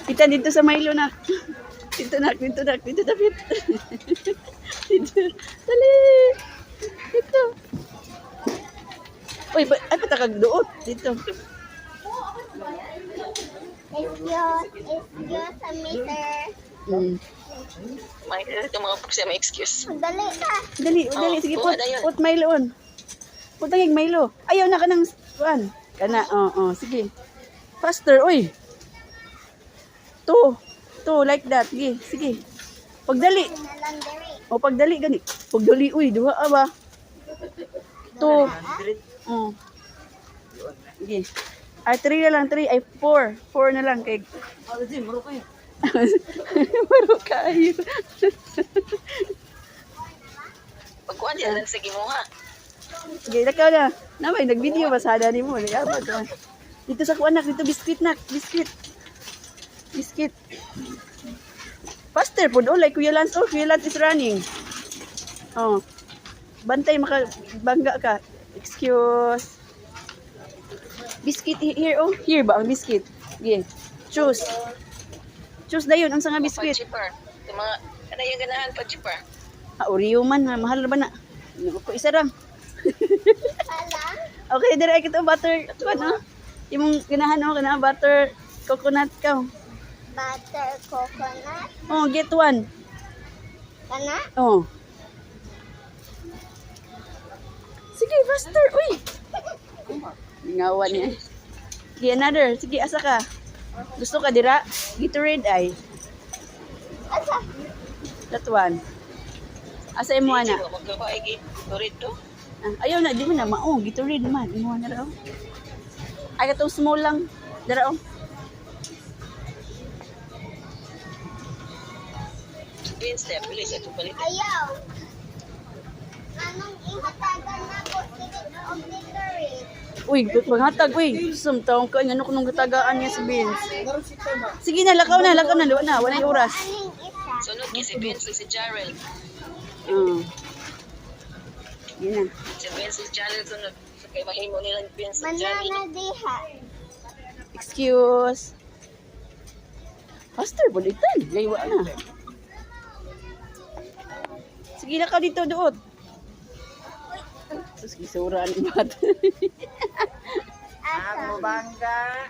Kita dito sa Milo na. Dito na, dito na, dito David. Dito. Dali. Dito. Uy, ay patakag doon. Dito. Excuse a meter. May ito mga pagsa may excuse. Dali ka. Dali, dali. Sige, Oo, ano yun? put Milo on. Put ang Milo. Ayaw na ka ng kuan. Kana, sige. Faster, uy. Two, like that. Sige, sige. Pagdali. Laundry. O, pagdali, gani. Pagdali, uy, duha ba? Two. Sige. Ay, 3 na lang, 3. Ay, 4. 4 na lang. Kay... Maro kayo. Pagkuhan din lang sige mo ha. Sige, nakaw na. Namay, nag-video ba sana ni mo? Nagabag ka. Dito sa kuanak, dito biscuit nak. Biscuit. Biscuit. Faster po, like Kuya Lance. Oh, Kuya Lance is running. Oh. Bantay, makabangga ka. Excuse. Biscuit here, oh. Here ba ang biscuit? Sige. Choose. Choose na yun, ang sanga biscuit. Pag-chipper. Yung mga, ano yung ganahan pag-chipper? Oreo man, mahal na ba na? Ko isa lang. Ala. Okay, dire ay kita butter. Ano? Yung ganahan mo, ganahan butter coconut ka. Butter coconut. Oh, get one. Kana? Oh. Sige, faster. Uy. Ngawan niya. Sige, another. Sige, asa ka. Gusto ka dira? Gatorade ay. Asa? That one. Asa mo na? Magkabaay dito. Ayaw na, di mo na mao. Gatorade man. Imo na raw. Ay, katong small lang. Dara oh. Beans step, bilis ito palit. Ayaw. Anong ihatagan na ko of Gatorade? Uy, maghatag, uy. Sumtaong ka, ano kung gatagaan niya si Vince. Sige na, lakaw na, luwa na. Wala yung oras. Aning isa? Sunod ki si Beans si Jarrell. Yun na. Si Beans si Jarrell sunod. So kay mahimo nilang Beans si Jarrell. Banana diha. Excuse. Faster, bulitan. Laywa na. Sige na ka dito, doon. Tapos gisuraan yung bata. Asa? Bangga.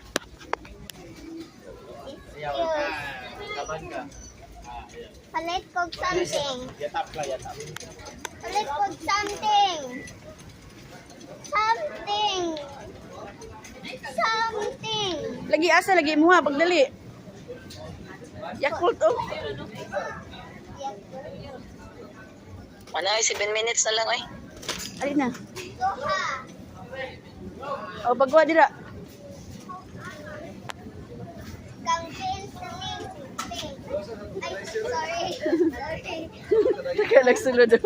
Excuse. Palit kog something. Yatap lah, yatap. Palit kog something. Something. Something. Lagi asa, lagi mo ha, pagdali. Yakult, oh. Wala ay 7 minutes na lang ay. Alin na. Duha. O, pagwa dira. Kang pink. Ay, sorry. Sorry. Taka nagsulod.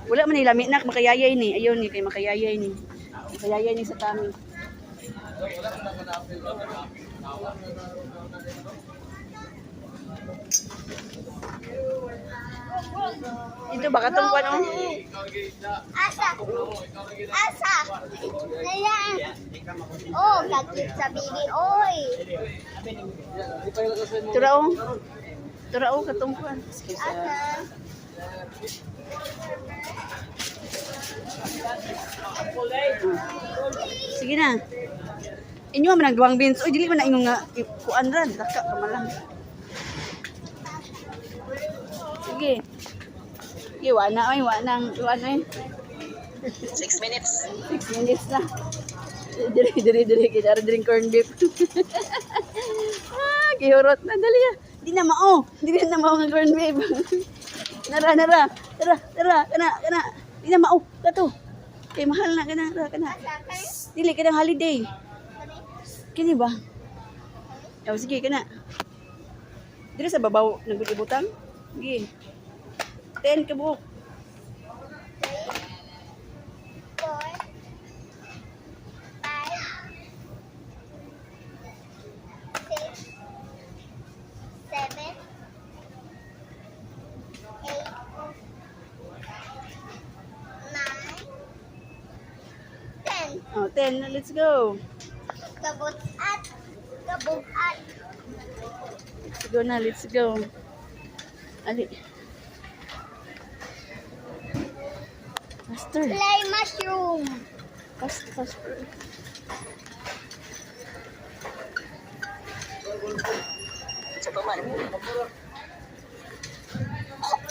Wala man nila nak makayayay ni. Ayun ni kay makayayay ni. Makayayay ni sa kami. Ito baka tungkwan oh. Asa? Asa? Ayan. Oh, kakit sa bibi. Oy. Turao. Turao katungkwan. Excuse Asa? Sige na. Inyo man ang duwang beans. Uy, dili man na inyo nga kuan ran. Daka ka man lang. Sige. Sige, wala ay, wala eh. 6 minutes. 6 minutes na. Diri, kita rin corn beef. Kihurot na, dali ah. Di na mao. Di na mao ng corn beef. Nara. Kana. Di na mao. Kato. Kay mahal na, kana. Dili, kanang holiday. Kini ba? Oh, sige, kana. Dili sa babaw, nagulibutang. Sige. 10 ka buok. 4, 5, 6, 7, 8, 9, 10. Oh, 10 na, let's go. Kabutat. Kabutat. Let's go na, let's go. Ali. Faster. Play mushroom. Faster. Sa paman.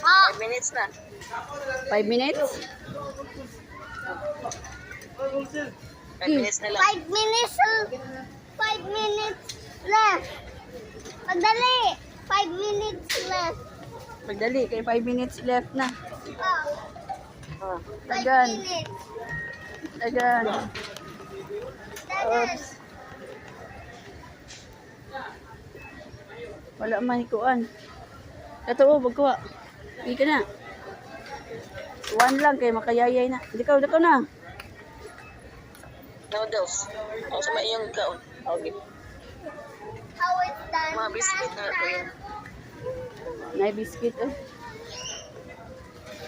Ah, 5 minutes na. 5 minutes? 5 minutes na lang. 5 minutes. 5 minutes left. Madali. 5 minutes left. Pagdali, kay 5 minutes left na. Oh, 5 Dagan. minutes. Dagan. Dagan. Oops. Wala man ikuan. Dato, bagkuha. Hindi ka na. 1 lang, kay makayayay na. Dikaw na. Noodles. O, sa maiyong kaon. Okay. How it's done. Mga biscuit na ito yun. Nay biscuit, oh.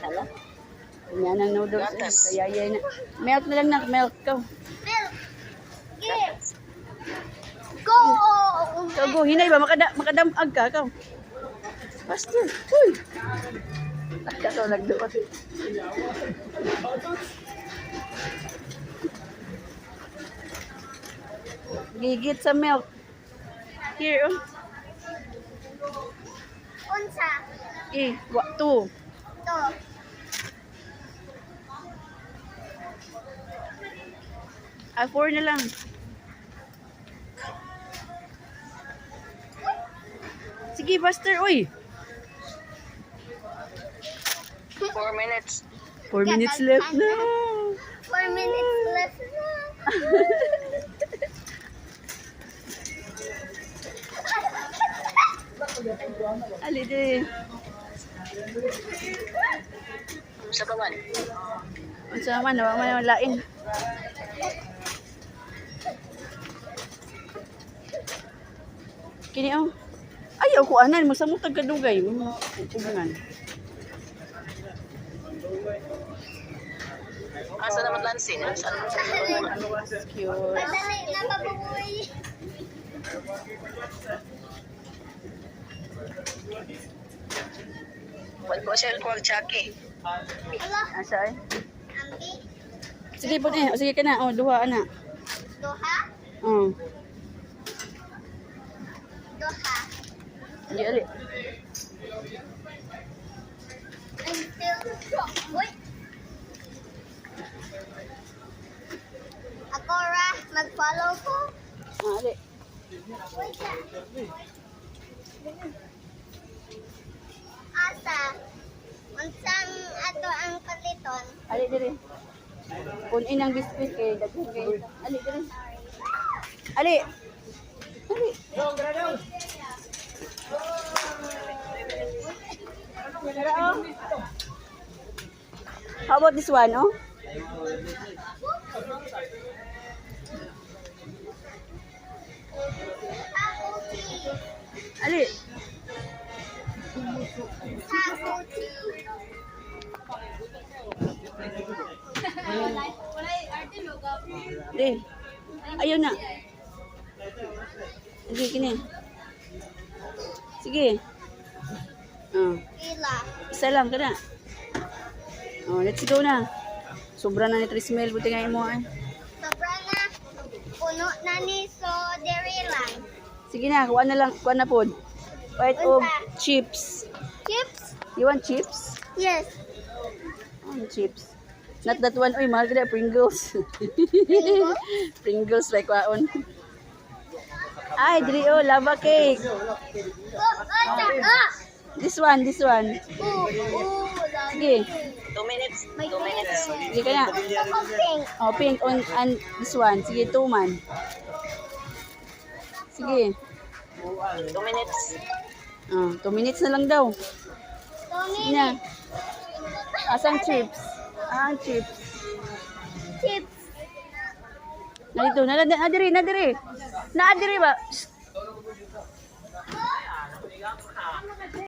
Hala? Yan ang noodles, eh. Gatas. Kayayay na. Milk na lang na, milk ka. Milk. Give. Go. So, go, hinay ba? Makadamag ka, ikaw. Faster. Uy. Kaso, nagduot. Gigit sa milk. Here, oh. Unsa. Eh, 2. To. Ah, 4 na lang. Sige, faster, uy. 4 minutes. 4 minutes left na. 4 minutes left na. Ali, di. Sa paman. Unsa man, nawa man yung lain. Kini, oh. Ayaw ko, anan. Masamot ang kadugay. Ubangan. Asa naman lansin? Asa naman Cute. Madali na mabubuhay. Wala ko siya kuwag chaki. Ala, Asa, eh. ambi. Sige po, eh. O, sige ka na. O, duha, ana. Duha. Oh. Duha. Hindi, ali. Until. Uy. Ako ra, mag-follow ko. Ah, ali. Uy, ka. Asa. Unsang ato ang paliton. Ali, diri. Punin ang biscuit kay daghan kay. Ali, diri. Ali. Ali. How about this one, oh? Takuti. Ali. Takuti. Di. Ayaw na. Sige, kini. Sige. Oh, Ila. isa lang ka na. Oh, let's go na. Sobra na ni Trismel. Buti nga mo, eh. Sobra na. Puno na ni so dairy lang. Sige na, kuha na lang. Kuha na po. White of chips. Chips? You want chips? Yes. Oh, chips. Not that one. Uy, mahal ka na. Pringles. Pringles, like waon. Ay, dili, oh, lava cake. This one, this one. Sige. 2 minutes. 2 minutes. Sige ka na. Pink. Oh, pink on and this one. Sige, 2 man. Sige. 2 minutes. Oh, 2 minutes na lang daw. Sige na. Asang chips? Ah, ang chips. Chips. Narito, nadiri ba? Shh.